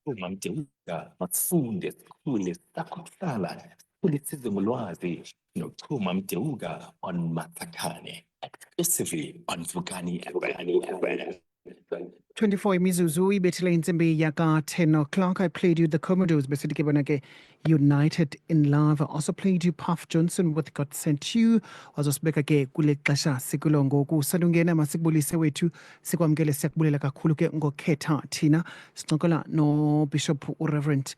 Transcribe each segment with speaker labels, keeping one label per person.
Speaker 1: Uma mdeuka masifunde sikhule sakho kuhlala sikhule size ngolwazi nokuchuma mdeuka on Matsakane exclusively on Vukani FM.
Speaker 2: 24 imizuzu ibethile intsimbi yaka 10 o'clock. I played you the Commodores besithi ke bona ke United in Love. I also played you Puff Johnson with God Sent You. Wazosibeka ke kule xesha sikulo ngoku salungena masikubulise wethu sikwamkele siyakubulela kakhulu ke ngokhetha thina sincokola no Bishop uReverend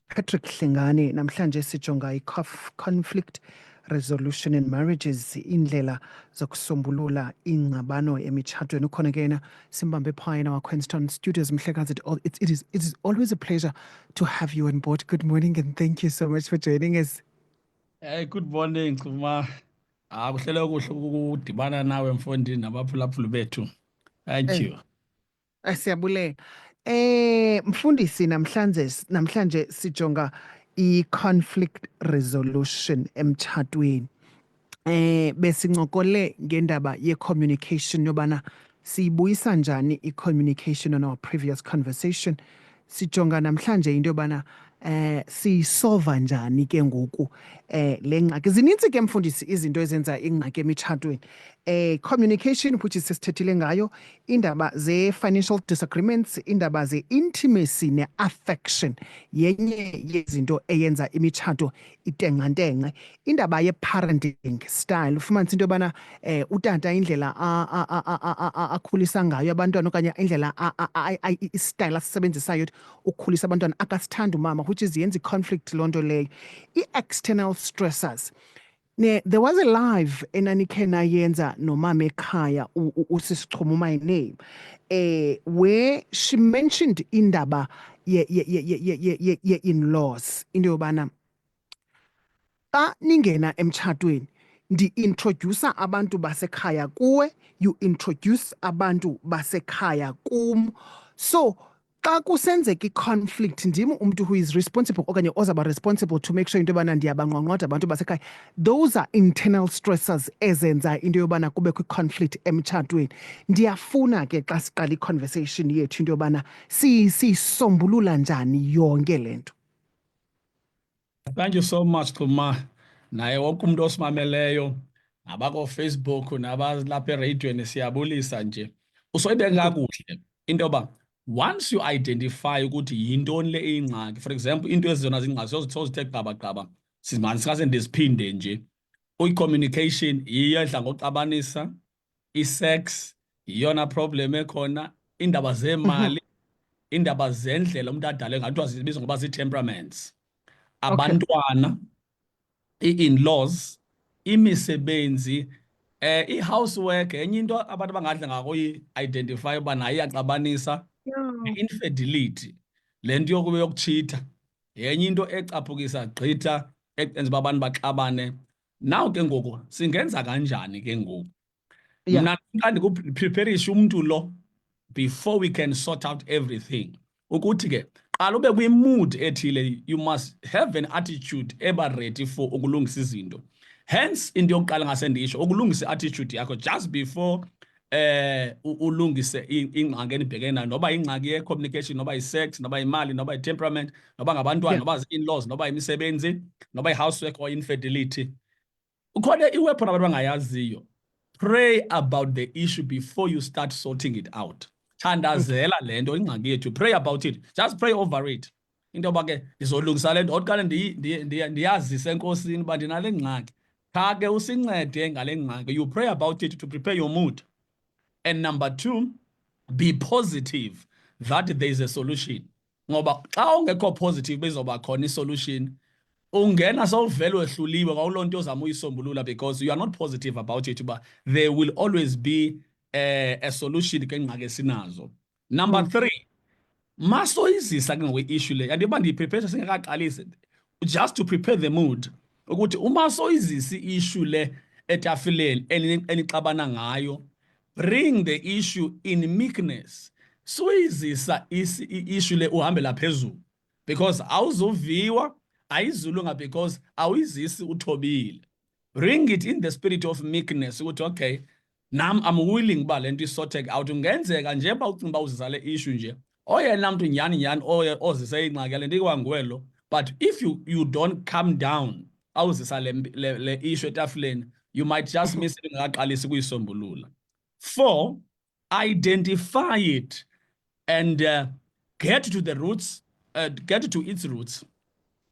Speaker 2: Patrick Hlengani namhlanje sijonga conflict resolution in marriages, indlela zokusombulula ingxabano emitshatweni. Ukhona ke yena simbambe phaa in our Queenstown studios. Mhlekazi, it is always a pleasure to have you on board. Good morning and thank you so much for joining us.
Speaker 3: Good morning, Kuma. Kuhlele kuhle ukudibana nawe mfondini nabaphulaphuli bethu. Thank you.
Speaker 2: Siyabulela. Mfundisi, namhlanje sijonga i-conflict resolution emtshatweni. Besincokole ngendaba ye-communication yobana siyibuyisa njani i-communication on our previous conversation. Sijonga namhlanje into yobana siyisova njani ke ngoku le ngxaki. Zinintsi ke mfundisi izinto ezenza ingxaki emitshatweni. Communication, which is sesithethile ngayo, indaba ze-financial disagreements, indaba ze-intimacy ne-affection, yenye yezinto eyenza imitshato itenxantengxe. Indaba ye-parenting style, ufumanisa into yobana utata indlela akhulisa ngayo abantwana okanye indlela istyle asisebenzisayo ukukhulisa abantwana akasithanda umama, which is yenza i-conflict loo nto leyo. I-external stressors. There was a live enanikhe nayenza nomama ekhaya usisichuma my name where she mentioned indaba ye-in-laws, into yobana xa ningena emtshatweni ndi-introducer abantu basekhaya kuwe, you introduce abantu basekhaya kum. So xa kusenzeka i-conflict ndim umntu who is responsible okanye ozaba responsible to make sure into yobana ndiyabangqongqotha abantu basekhaya. Those are internal stressors ezenza into yobana kubekho i-conflict emtshatweni. Ndiyafuna ke xa siqala i-conversation yethu into yobana siyisombulula njani yonke le nto.
Speaker 3: Thank you so much, Kuma. Naye wonke umuntu osimameleyo nabako-Facebook nabalapha ereyidweni siyabulisa nje. Usoyibeka kakuhle into yoba once you identify ukuthi yintoni le ingxaki, for example, into ezizona zingxaki sozithe gqabagqaba singase ndiziphinde nje. I-communication yiyo edla ngokuxabanisa, i-sex yiyona problem ekhona, indaba zemali, indaba zendlela umuntu adale ngathiwa zibizwa ngoba zii-temperaments. Abantwana, i-in-laws, imisebenzi, i-housework, enye into abantu abangadla ngakuyi-identify uba nayo iyaxabanisa. I-infidelity, le nto yokutshitha, yenye into ecaphukisa gqitha eyenza uba abantu baxabane. Now ke ngoku singenza kanjani ke ngoku? Mna xa ndikupreparisha umntu lo before we can sort out everything. Ukuthi ke qala ube kwi-mood ethile, you must have an attitude eba ready for ukulungisa izinto. Hence into yokuqala ngase ndisho ukulungisa i-attitude yakho just before ulungise ingxaki enibhekene nayo, noba ingxaki ye-communication, noba yi-sex, noba imali, noba yi-temperament, noba ngabantwana, noba zii-in-laws, noba imisebenzi, noba i-housework or infidelity. Ukhona iweapon abantu bangayaziyo. Pray about the issue before you start sorting it out. Thandazela le nto ingxaki yethu, pray about it, just pray over it. Into yoba ke ndizolungisa le nto oqale ndiyazise enkosini uba ndinale ngxaki, qha ke usincede ngale ngxaki. You pray about it to prepare your mood. And number two, be positive that there is a solution. Ngoba xa ungekho positive bezoba khona i-solution, ungena sowuvele wehluliwe kwawuloo nto ozama uyisombulula because you are not positive about it, but there will always be a solution ke ngxaki esinazo. Number three, masoyizisa ke ngokwe-issue le, yandiba ndiyiprepare singekaqalisi, just to prepare the mood, ukuthi uma soyizisa i-issue le etafileni enixabana ngayo, bring the issue in meekness. Soyizisa i-issue le uhambela phezulu, because awuzoviwa, ayizulunga because awuyizisi uthobile. Bring it in the spirit of meekness ukuthi okay, Nam I'm willing uba le nto isorteke out. Ungenzeka nje uba ucinga uba uzisa le issue nje oyena mntu nyhani ozise ingxaki le nto ikwanguwe lo. But if you don't calm down awuzisa le issue etafuleni, you might just miss it ungaqalisi kuyisombulula. 4, identify it and get to the roots, get to its roots.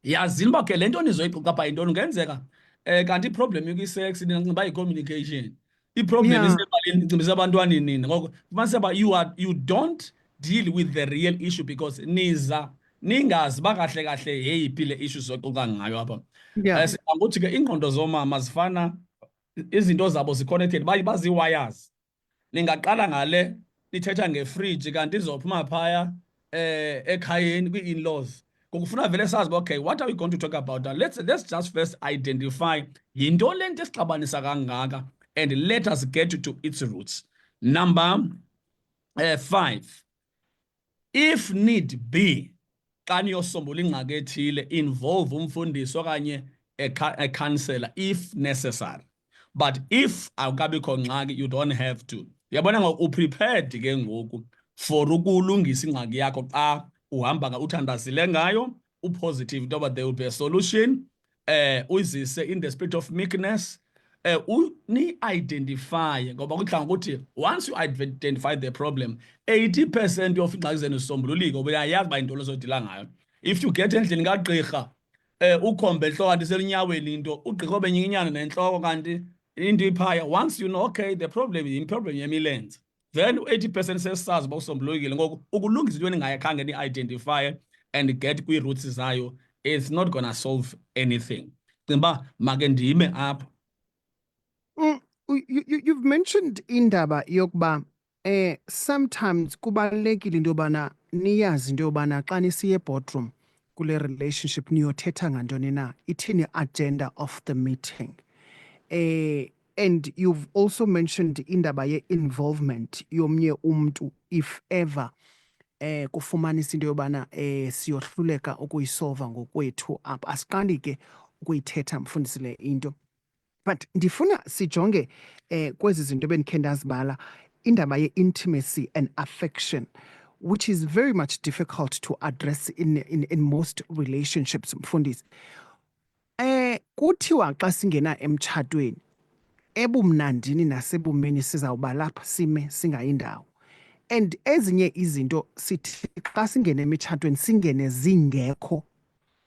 Speaker 3: Yazini uba ke le nto nizoyiquka apha yintoni. Ungenzeka kanti iproblem ikwi-sex ndingacinga i-communication. Iproblem
Speaker 2: Yeah.
Speaker 3: isebalini ncimbisa abantwaneni nini. Ngoko fumanise uba you don't deal with the real issue because ningazi uba kahle kahle yeyiphi le issue sizoquka ngayo apha.
Speaker 2: Yeah.
Speaker 3: Singangokuthi ke iingqondo zoomama zifana, izinto zabo zi-connected, bazii-wires. Ningaqala ngale nithetha ngefriji kanti izophuma phaya ekhayeni kwi-in-laws. Kufuna vele sazi uba okay, what are we going to talk about? Let's just first identify yintoni le nto esixabanisa kangaka and let us get to its roots. Number 5, if need be, xa niyosombula ingxaki ethile, involve umfundisi okanye a counselor if necessary. But if awukabikho ngxaki, you don't have to. Uyabona ngoku uprepared ke ngoku for ukulungisa ingxaki yakho xa uhamba uthandazile ngayo, upositive into yoba there will be a solution, uyizise in the spirit of meekness, ni-identify, ngoba kudla ngokuthi once you identify the problem, 80% of ingxaki zenu zisombululike, uyayazi uba into lozodila ngayo. If you get endlini kagqirha, ukhombe entloko kanti selinyaweni into, ugqirha obenyikinyana nentloko kanti into iphaya, once you know, okay, the problem yemilenze, then 80% sesazi uba usombululekile. Ngoku ukulungisa into ningayakhange ni-identify and get kwi-roots zayo, it's not gonna solve anything. Cinga make ndime apha.
Speaker 2: You've mentioned indaba yokuba sometimes kubalulekile into yobana niyazi into yobana xa nisiye boardroom kule relationship niyothetha ngantoni na, ithini agenda of the meeting. And you've also mentioned indaba ye-involvement yomnye umntu if ever kufumanisa into yobana siyohluleka ukuyisolva ngokwethu apha, asiqali ke ukuyithetha mfundisi le into. But ndifuna sijonge kwezi zinto bendikhe ndazibala, indaba ye-intimacy and affection, which is very much difficult to address in most relationships mfundisi. Kuthiwa xa singena emtshatweni, ebumnandini nasebumini sizawuba lapha sime singayindawo. And ezinye izinto sithi xa singena emtshatweni singene zingekho.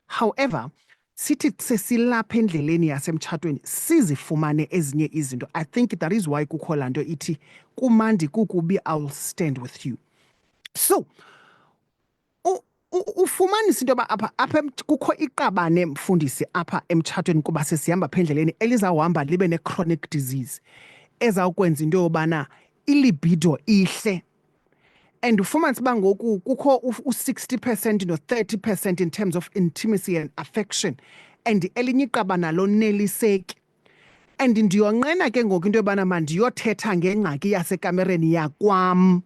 Speaker 2: However, sithi sesilapha endleleni yasemtshatweni sizifumane ezinye izinto. I think that is why kukho laa nto ithi kumandi kukubi, I'll stand with you. So ufumanisa into yoba apha kukho iqabane mfundisi apha emtshatweni kuba sesihamba apha endleleni elizawuhamba libe ne-chronic disease ezawukwenza into yobana ilibido ihle. And ufumanisa uba ngoku kukho u-60% no-30% in terms of intimacy and affection, and elinye iqabana loneliseki. And ndiyonqena ke ngoku into yobana mandiyothetha ngengxaki yasekamereni yakwam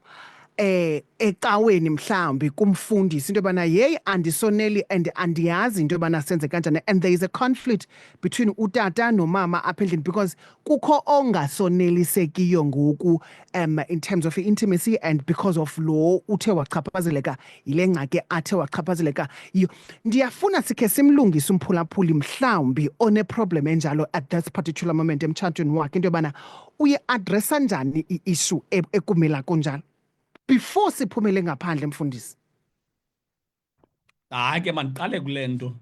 Speaker 2: ecaweni mhlawumbi kumfundisi into yobana yeyi andisoneli and andiyazi into yobana senze kanjani, and there is a conflict between utata nomama apha endlini because kukho ongasonelisekiyo ngoku in terms of intimacy, and because of lo uthe wachaphazeleka yile ngxaki athe wachaphazeleka yiyo. Ndiyafuna sikhe simlungise umphulaphuli mhlawumbi one-problem enjalo at that particular moment emtshatweni wakhe, into yobana uyi-adressa njani i-issue ekumila kunjalo before siphumele ngaphandle mfundisi.
Speaker 3: Hayi ke mandiqale kule nto.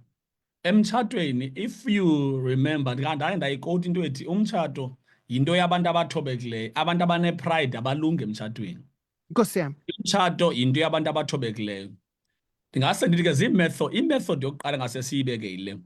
Speaker 3: Emtshatweni, if you remember, ndaye ndayikoti into ethi umtshato yinto yabantu abathobekileyo, abantu abanepride abalunga emtshatweni.
Speaker 2: Nkosi yami.
Speaker 3: Umtshato yinto yabantu abathobekileyo. Ndingase ndithi ke imethod yokuqala ngase siyibeke yile.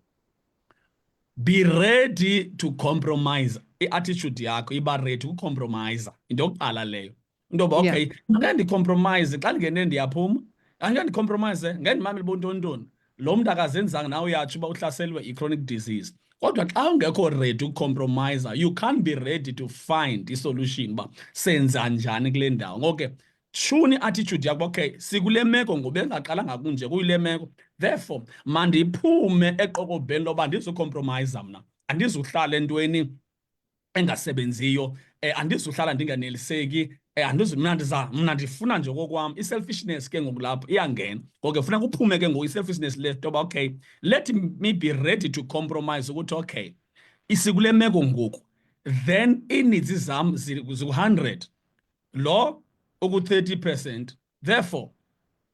Speaker 3: Be ready to compromise. I-attitude yakho iba ready ukucompromise. Into yokuqala leyo. Into yoba okay, ngeke ndicompromise xa ndingene ndiyaphuma. Angeke ndicompromise, ngeke ndimamele bontontoni. Lo mntu akazenzanga nawe uyatsho uba uhlaselwe i-chronic disease. Kodwa xa ungekho ready ukucompromise, you can't be ready to find i-solution uba senza njani kule ndawo. Ngoko tshuni i-attitude yakho, okay, sikule meko ngoba engaqalanga kunje kuyile meko. Therefore, mandiphume eqokobheni loba andizukhompромайза mna. Andizuhlala entweni engasebenziyo andizuhlala ndinganeliseki mna ndifuna nje kokwam i-selfishness ke ngoku lapho iyangena ngoku kufuneka uphume ke ngoku i-selfishness le ntoba okay let me be ready to compromise ukuthi okay isikule meko ngoku then ineeds zam ziku-100 lo uku-30%. Therefore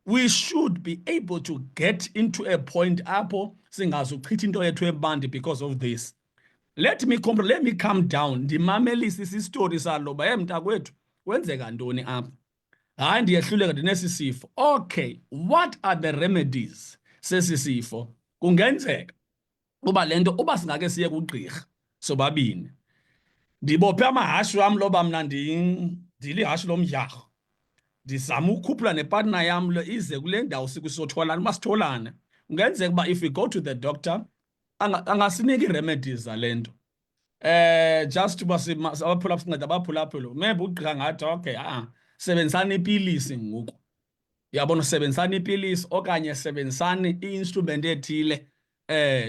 Speaker 3: we should be able to get into a point apho singazuchitha into yethu ebandi because of this. Let me calm down ndimamelise isistory saloba mntakwethu kwenzeka ntoni apha, hayi ndiyehluleka ndinesi sifo. Okay, what are the remedies sesi sifo? Kungenzeka uba lento uba singake siye kugqirha sobabini, ndibophe amahashu am loba mna ndilihashu lomdyarho, ndizama ukukhuphula nepartner yam ize kule ndawo sikusotholana masitholane. Kungenzeka uba if we go to the doctor angasinika ii-remedies zale nto. Just uba abaphulaphula sinceda abaphulaphula maybe ugqirha ngathi okay sebenzisani ipilisi ngoku, uyabona, sebenzisani ipilisi okanye sebenzisani i-instrument ethile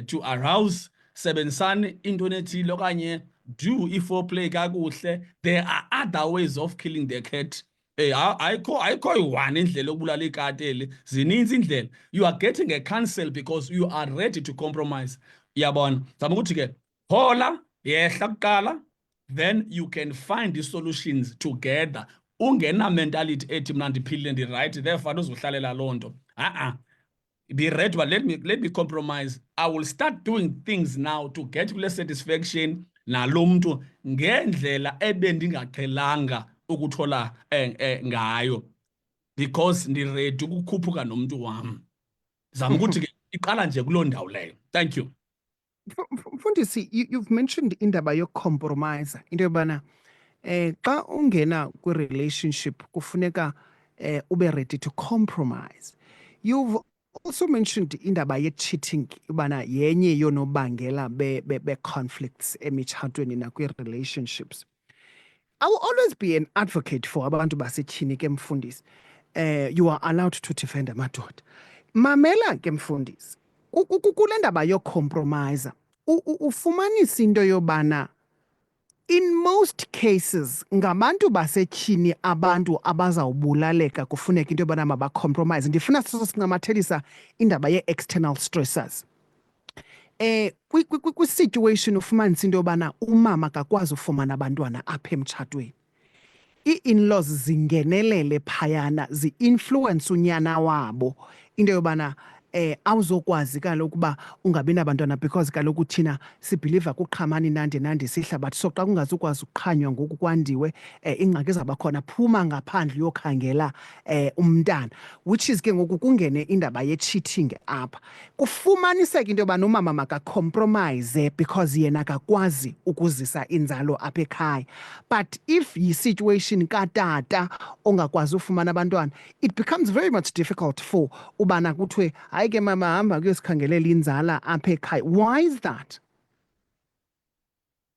Speaker 3: to arouse, sebenzisani into ethile okanye do i-foreplay kakuhle. There are other ways of killing the cat. Ayikho yi-one indlela yokubulala ikati eli, zininzi indlela. You are getting a cancel because you are ready to compromise. Uyabona, zama ukuthi ke hola yehla kuqala, then you can find the solutions together. Ungena mentality ethi mna ndiphilile ndi-right therefore uzohlalela loo nto. Be ready, but let me compromise. I will start doing things now to get kule satisfaction nalo mntu ngendlela ebendingaqhelanga ukuthola ngayo because ndi-ready ukukhuphuka nomntu wam. Zama ukuthi ke iqala nje kuloo ndawo leyo. Thank you.
Speaker 2: Mfundisi, you've mentioned indaba yokucompromise, into yobana xa ungena kwi-relationship kufuneka ube ready to compromise. You've also mentioned indaba ye-cheating ubana yenye yonobangela be-conflicts emitshatweni nakwi-relationships. I will always be an advocate for abantu basetyhini ke mfundisi. You are allowed to defend amadoda. Mamela ke mfundisi, kule ndaba yocompromise ufumanisa into yobana in most cases ngabantu basetyhini abantu abazawubulaleka kufuneka into yobana mabacompromise. Ndifuna sincamathelisa indaba ye-external stressors. Kwi-situation ufumanisa into yobana umama akakwazi ufumana abantwana apha emtshatweni, ii-in-laws zingenelele phayana zi-influence unyana wabo into yobana awuzokwazi kaloku uba ungabi nabantwana because kaloku thina sibhiliva kuqhamani nandi sihla, but so xa kungazukwazi ukuqhanywa ngoku kwandiwe ingxaki ezawuba khona, phuma ngaphandle uyokhangela umntana, which is ke ngoku kungene indaba ye-cheating apha. Kufumaniseka into yobana umama makacompromise because yena akakwazi ukuzisa inzalo apha ekhaya. But if yi-situation katata ongakwazi ufumana abantwana, it becomes very much difficult for ubana kuthiwe hayi ke mama hamba kuyosikhangelela inzala apha ekhaya. Why is that?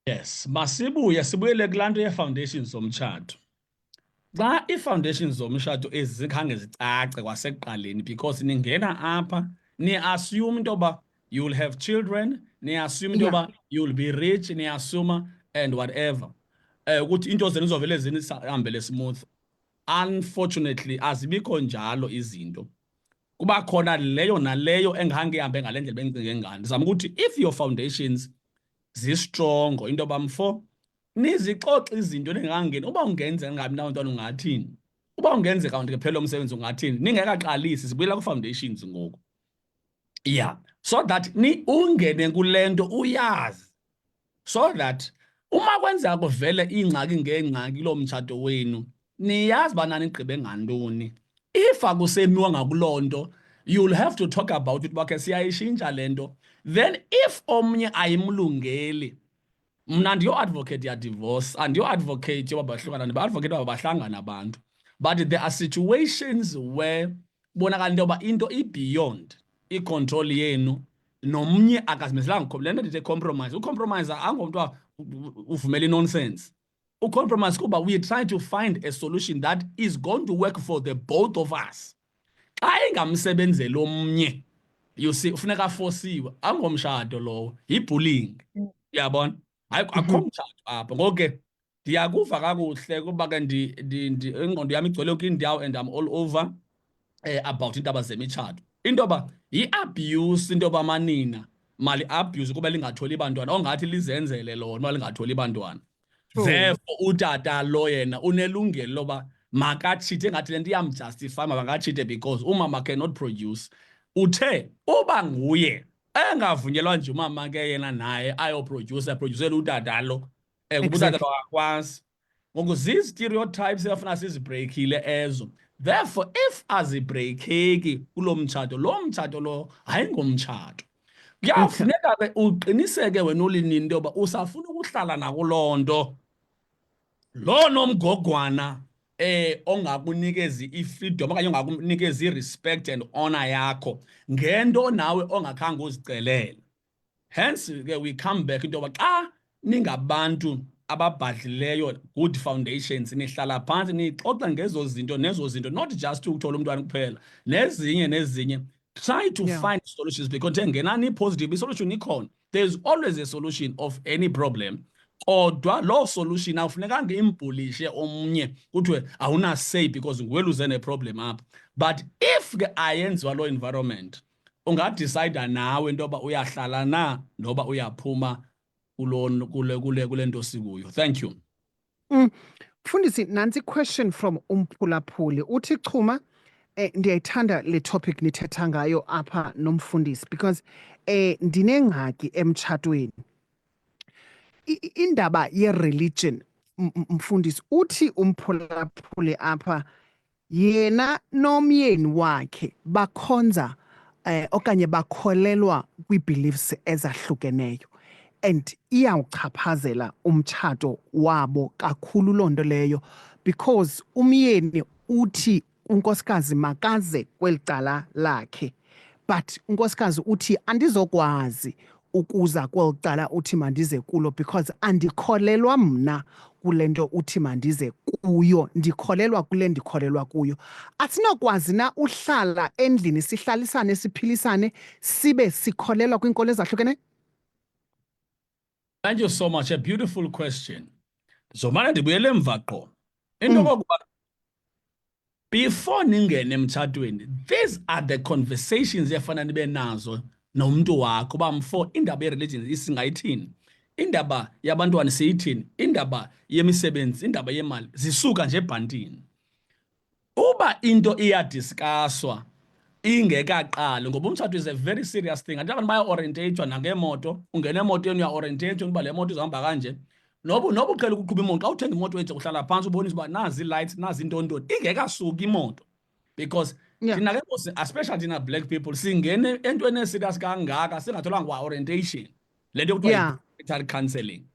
Speaker 3: Yes, sibuyele kulaa nto yee-foundations zomtshato. Xa ii-foundations zomtshato ezi zikhange zicace kwasekuqaleni because ningena apha ni-assume into yoba you'll have children, ni-assume into yoba you'll be rich, ni-assume and whatever. Ukuthi into zenu zizovele zihambele smooth. Unfortunately azibikho njalo izinto. Kuba khona leyo naleyo enghange ihambe ngale ndlela bengicinge ngayo. Ndizama ukuthi if your foundations zi-strong into yoba mfo nizixoxe izinto ningangeni. Uba ungenze ngabi nabantwana ungathini? Uba ungenzeka kanti kuphela umsebenzi ungathini? Ningekaqalisi sibuyela ku-foundations ngoku. Yeah, so that ungene kule nto uyazi, so that uma kwenzeka kuvele ingxaki ngengxaki lo mtshato wenu niyazi bana nigqibe ngantoni. If akusemiwa ngakuloo nto, you'll have to talk about it bakhe siyayishintsha le nto. Then if omnye ayimlungeli, mna ndiyo-advocate ya-divorce, andiyo-advocate yoba bahlukana, ndiba-advocate yoba bahlangana abantu. But there are situations where bonakala into yoba into i-beyond i-control yenu nomnye akazimeselanga. Le nto ndithi compromise, ucompromise angomntu uvumela i-nonsense. Ucompromise kuba we try to find a solution that is going to work for the both of us. Xa ingamsebenzeli omnye, you see, ufuneka afosiwe, angomshado lowo, yi-bullying. Uyabona? akho mtshato apha. Ngoko ke ndiyakuva kakuhle kuba ke ingqondo yami igcwele kwindawo and I'm all over about indaba zemitshato. Into yoba yi-abuse, into yoba manina mali abuse kuba lingatholi bantwana, ongathi lizenzele lona lingatholi bantwana. Therefore utata lo yena unelungelo loba makatshite, ngathi le nto iyamjustify makatshite because umama cannot produce. Uthe uba nguye engavunyelwa nje umama ke yena naye ayoproducela utata lo kuba utata lo akakwazi. Ngoku zii-stereotypes efuna sizibreykile ezo. Therefore if azibreykeki kulo mtshato, lo mtshato lo ayingomtshato. Kuyafuneka ke uqiniseke wena ulinini into yoba usafuna ukuhlala nakuloo nto lo nomgogwana ongakunikezi i-freedom okanye ongakunikezi i-respect and honor yakho ngento nawe ongakhange uzicelele. Hence ke we come back into yoba xa ningabantu ababhadlileyo, good foundations, nihlala phantsi nixoxa ngezo zinto nezo zinto, not just ukuthola umntwana kuphela, nezinye try to find solutions because ngenani positive solution ikhona. There's always a solution of any problem. Kodwa lo solution awufunekanga imbhulishe omnye kuthiwe awuna say because nguwe luze ne-problem apha. But if ke ayenziwa lo environment, ungadecide nawe into yoba uyahlala na noba uyaphuma kule nto sikuyo. Thank you.
Speaker 2: Mfundisi, nansi question from Umphulaphuli. Uthi Chuma, ndiyayithanda le topic nithetha ngayo apha nomfundisi because ndinengxaki emtshatweni. Indaba ye-religion, mfundisi, uthi Umphulaphuli apha yena nomyeni wakhe bakhonza okanye bakholelwa kwi-beliefs ezahlukeneyo and iyawuchaphazela umtshato wabo kakhulu loo nto leyo because umyeni uthi unkosikazi makaze kweli cala lakhe but unkosikazi uthi andizokwazi ukuza kweli cala uthi mandize kulo because andikholelwa mna kule nto uthi mandize kuyo, ndikholelwa kule ndikholelwa kuyo. Asinokwazi na uhlala endlini sihlalisane siphilisane sibe sikholelwa kwiinkolo ezahlukeneyo?
Speaker 3: Thank you so much. A beautiful question. Zomana ndibuyele emva qho. Into kokuba before ningene emtshatweni, these are the conversations efana nibe nazo nomntu wakho uba mfo indaba ye-religion isingayithini, indaba yabantwana siyithini, indaba yemisebenzi, indaba yemali zisuka nje ebhantini. Uba into iyadiskaswa ingekaqali, ngoba umtshato is a very serious thing. Anti abantu baya-orientatwa nangemoto, ungena emotweni uya-orientatwa ukuba le moto izahamba kanje. Noba uqhela ukuqhuba imoto, xa uthenga imoto wenze uhlala phantsi ubonisa uba nazi ii-lights, nazi intoni, ingekasuki imoto. Because thina ke especially thina black people singene entweni eserious kangaka singatholanga kwa-orientation, le nto kuthiwa yi-marital counselling.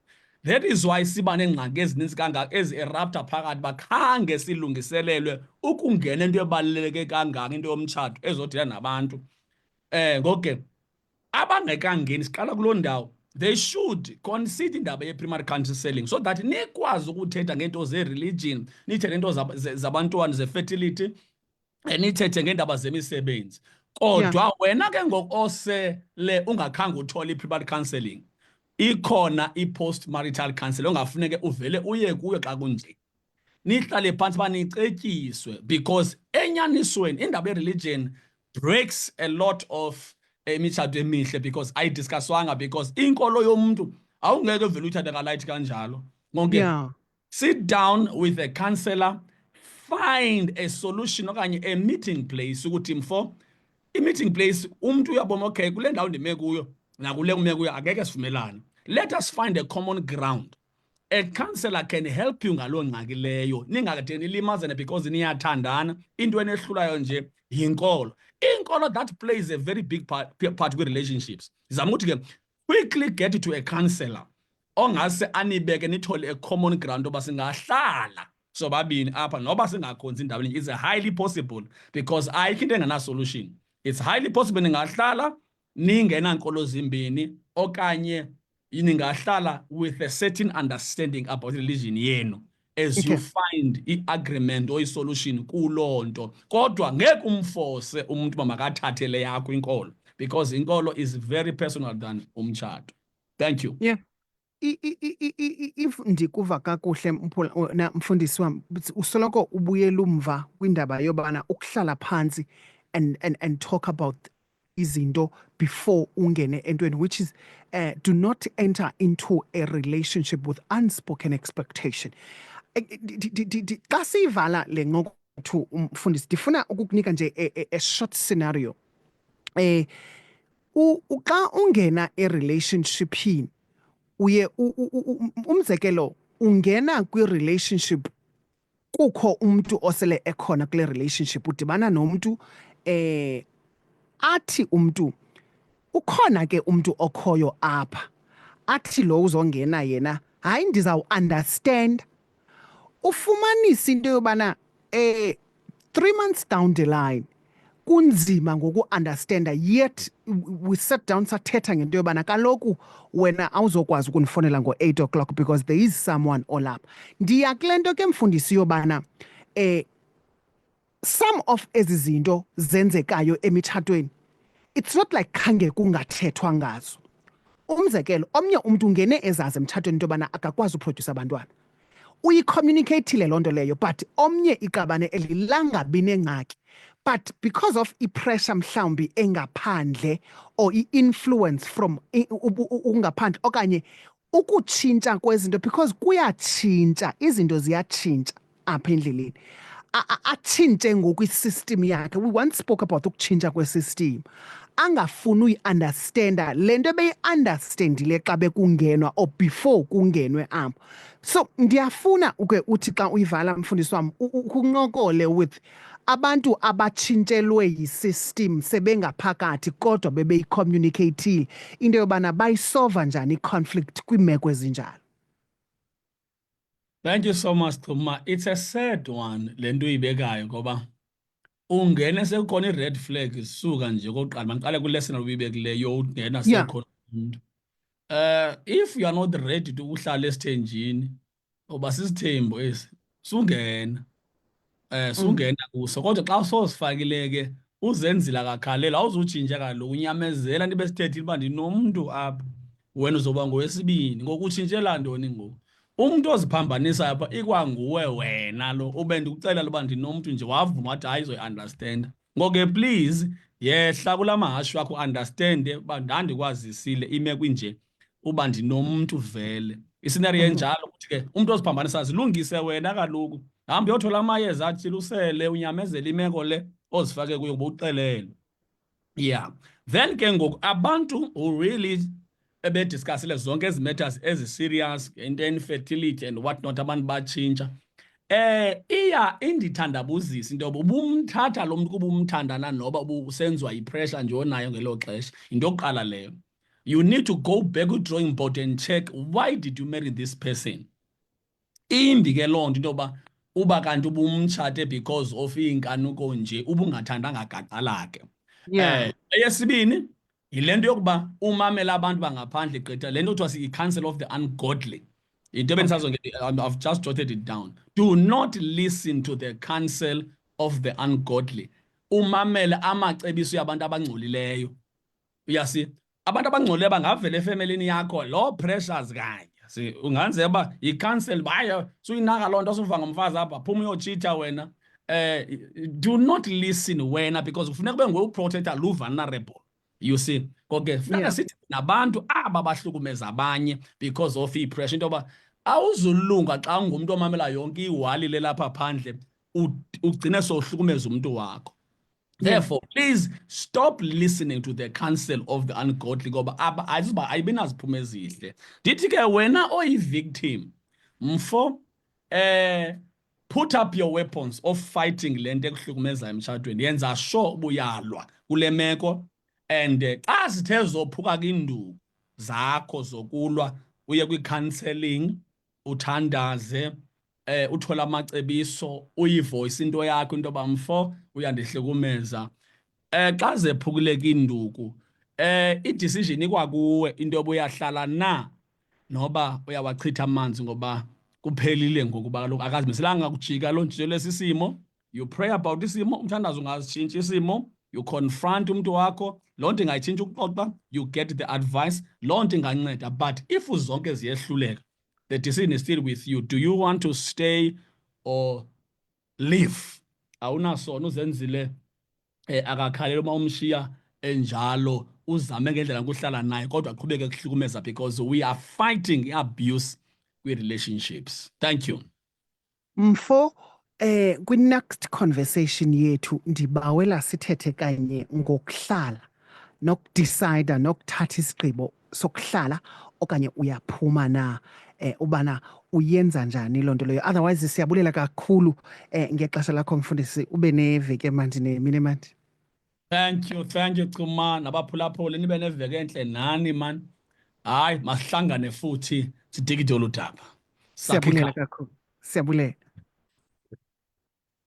Speaker 3: That is why siba neengxaki ezininzi kangaka ezi-erupta phakathi bakhange silungiselelwe ukungena into ebaluleke kangaka, into yomtshato ezodila nabantu. Ngoko ke abangekangeni siqala kuloo ndawo, they should consider indaba ye-primary counselling so that nikwazi ukuthetha ngeento ze-religion, nithethe ngeento zabantwana ze-fertility, nithethe ngeendaba zemisebenzi. Kodwa wena ke ngoku osele ungakhange uthole i-primary counselling, ikhona i-post-marital counselling ongafuneke uvele uye kuyo xa kunje. Nihlale phantsi banicetyiswe because enyanisweni indaba ye-religion breaks a lot of imitshato emihle because ayidiskaswanga because inkolo yomntu awungeke vele uyithathe kalayithi kanjalo. Ngoko sit down with a counselor, find a solution okanye a meeting place ukuthi mfo i-meeting place umntu uyabona okay kule ndawo ndime kuyo nakule ume kuyo akeke sivumelane. Let us find a common ground. A counselor can help you ngaloo ngxaki leyo, ningakade nilimazane because niyathandana, into enehlulayo nje yinkolo. Inkolo that plays a very big part kwi-relationships. Zama ukuthi ke quickly get to a counselor ongase anibeke nithole a common ground oba singahlala sobabini apha noba singakhonzi indaweni. It's highly possible because ayikho into engena-solution. It's highly possible ningahlala ningenankolo zimbini okanye ningahlala with a certain understanding about religion yenu as you find i-agreement or i-solution kuloo nto. Kodwa ngeke umforce umuntu uba makathathe le yakho inkolo because inkolo is very personal than umtshato. Thank you.
Speaker 2: if ndikuva kakuhle mfundisi wami usoloko ubuyela umva kwindaba yobana ukuhlala phansi and talk about izinto before ungene entweni, which is do not enter into a relationship with unspoken expectation. Xa siyivala le ncoko umfundisi ndifuna ukukunika nje a short scenario. Xa ungena e-relationshipini uye umzekelo ungena kwi-relationship kukho umuntu osele ekhona kule relationship, udibana nomuntu athi umuntu ukhona ke umuntu okhoyo apha, athi lo uzongena yena hayi ndizawunderstand, ufumanisa into yobana 3 months down the line kunzima ngoku-understanda, yet we sat down sathetha ngento yobana kaloku wena awuzokwazi ukunifonela ngo-8 o'clock because there is someone olapha. Ndiya kule nto ke mfundisi yobana some of ezi zinto zenzekayo emitshatweni, it's not like khange kungathethwa ngazo. Umzekelo, omnye umuntu ungene ezazi emtshatweni into yobana akakwazi uproduce abantwana, uyicommunicatile loo nto leyo, but omnye iqabane eli langabi nengxaki, but because of i-pressure mhlawumbi engaphandle or i-influence from ungaphandle okanye ukutshintsha kwezinto, because kuyatshintsha, izinto ziyatshintsha apha endleleni, atshintshe ngokwisystem yakhe. We once spoke about ukutshintsha kwesystem, angafuni uyi-understanda le nto beyi-understandile xa bekungenwa or before kungenwe apho. So ndiyafuna uke uthi xa uyivala mfundisi wami ukuncokole with abantu abatshintshelwe yi-system sebengaphakathi kodwa bebeyi-communicatile into yobana bayisolva njani i-conflict kwiimeko ezinjalo.
Speaker 3: Thank you so much, Xuma. It's a sad one le nto uyibekayo ngoba ungene sekukhona i-red flag suka nje kokuqala, mandiqale kwi-lesson obuyibekileyo ungena sekhona umuntu. If you are not ready to uhlala esithenjini oba sisithembu esi sungena sungena kuso, kodwa xa usozifakile ke uzenzile akakhalela awuzutshintsha kaloku, unyamezela nto besithethile uba ndinomntu apha, wena uzoba ngowesibini. Ngoku utshintshela ntoni ngoku? Umntu oziphambanisa apha ikwanguwe wena lo ube ndikuxelela uba ndinomntu nje wavuma wathi hayi izoyi-understanda. Ngoko ke please yehla kula mahashe wakho understande uba ndandikwazisile imeko inje uba ndinomntu vele. Isinari enjalo ukuthi ke umntu oziphambanisa zilungise wena kaloku, hamba uyothola amayeza athile usele unyamezele imeko le ozifake kuyo ubuxelele. Yeah, then ke ngoku abantu who really ebediscussile zonke ezi matters ezi-serious, into infertility and what not, abantu batshintsha, iya indithandabuzisa into yoba ubumthatha lo mntu kuba umthandana noba ubusenziwa yipressure nje onayo ngelo xesha. Into yokuqala leyo, you need to go back to drawing board and check, why did you marry this person? Imbi ke loo nto into yoba uba kanti ubumtshate because of iinkanuko nje ubungathandanga gaqa lakhe. Eyesibini yile nto yokuba umamela abantu bangaphandle gqitha le nto kuthiwa i-counsel of the ungodly. Into I've just jotted it down. Do not listen to the counsel of the ungodly. Umamele amacebiso yabantu abangcolileyo. Uyasi, abantu abangcolileyo bangavela efemelini yakho lo pressures kanye. Si unganze ba i-counsel bayo suyinaka loo nto suva ngomfazi apha phuma uyotshitha wena. Do not listen wena because kufuneka ube nguprotector lu vulnerable. You see, konke funeka sithi nabantu aba bahlukumeza abanye because of i-pressure into yoba awuzulunga xa ungumntu omamela yonke iwali lelapha phandle ugcine sohlukumeza umuntu wakho. Therefore, please stop listening to the counsel of the ungodly ngoba ayibinaziphumo ezihle. Ndithi ke wena oyi-victim mfo put up your weapons of fighting le nto ekuhlukumeza emtshatweni, yenza sure ubuyalwa kule meko. And xa zithe zophuka kwiinduku zakho zokulwa uye kwi-counseling, uthandaze, uthole amacebiso, uyivoyise into yakho into yoba mfo uyandihlukumeza. Xa zephukile kwiinduku i-decision ikwakuwe into yoba uyahlala na noba uyawachitha amanzi ngoba kuphelile ngokuba kaloku akazimiselanga kujika loo ntshintshelo esisimo. You pray about isimo, umthandazo ungazitshintshi isimo, you confront umuntu wakho, loo nto ingayitshintsha ukuxoxa, you get the advice, loo nto inganceda. But if zonke ziyehluleka, the decision is still with you. Do you want to stay or leave? Awunasona uzenzile akakhaleli uma umshiya enjalo, uzame ngendlela ukuhlala naye kodwa aqhubeke ukuhlukumeza, because we are fighting abuse kwi-relationships. Thank you.
Speaker 2: Mfo, kwi-next conversation yethu ndibawela sithethe kanye ngokuhlala nokudecide nokuthatha isigqibo sokuhlala okanye uyaphuma na, ubana uyenza njani loo nto leyo. Otherwise siyabulela kakhulu ngexesha lakho mfundisi, ube neveki emandi nemini emandi.
Speaker 3: Thank you Chuma, nabaphulaphuli nibe neveki enhle nani man. Hayi, masihlangane futhi sidikide olu daba.
Speaker 2: Siyabulela kakhulu. Siyabulela.